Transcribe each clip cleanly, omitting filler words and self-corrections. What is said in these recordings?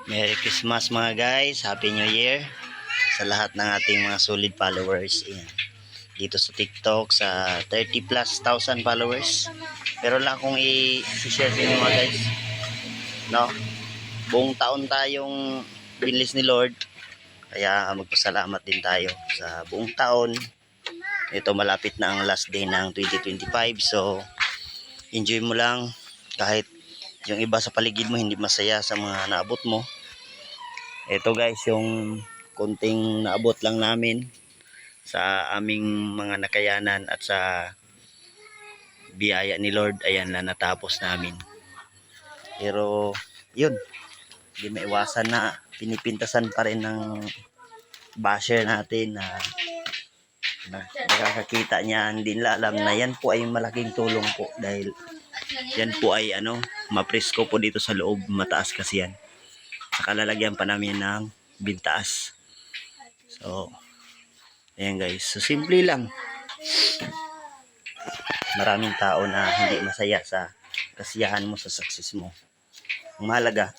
Merry Christmas mga guys. Happy New Year sa lahat ng ating mga solid followers. Ayan. Dito sa TikTok sa 30 plus thousand followers. Pero lang akong i-share sa inyo mga guys. No? Buong taon tayong binlis ni Lord. Kaya magpasalamat din tayo sa buong taon. Ito malapit na ang last day ng 2025. So enjoy mo lang kahit yung iba sa paligid mo hindi masaya sa mga naabot mo. Ito guys, yung konting naabot lang namin sa aming mga nakayanan at sa biyaya ni Lord, ayan na natapos namin. Pero yun, hindi maiwasan na pinipintasan pa rin ng basher natin na nakakakita niya, hindi nila alam na yan po ay malaking tulong po dahil yan po ay mapresko po dito sa loob, mataas kasi yan. Saka lalagyan pa namin ng bintaas. So ayan guys, so simple lang. Maraming tao na hindi masaya sa kasiyahan mo, sa success mo. Ang mahalaga,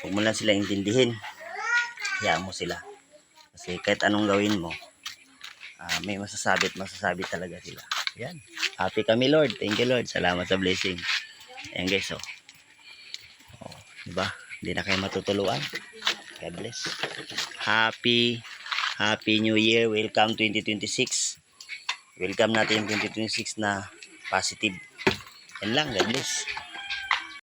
huwag mo lang sila intindihin, hayaan mo sila. Kasi kahit anong gawin mo, may masasabi at masasabi talaga sila. Yan. Happy kami Lord. Thank you Lord. Salamat sa blessing. Ayan guys, diba? Hindi na kayo matutuluan. God bless. Happy New Year. Welcome 2026. Welcome natin yung 2026 na positive. Yan lang. God bless.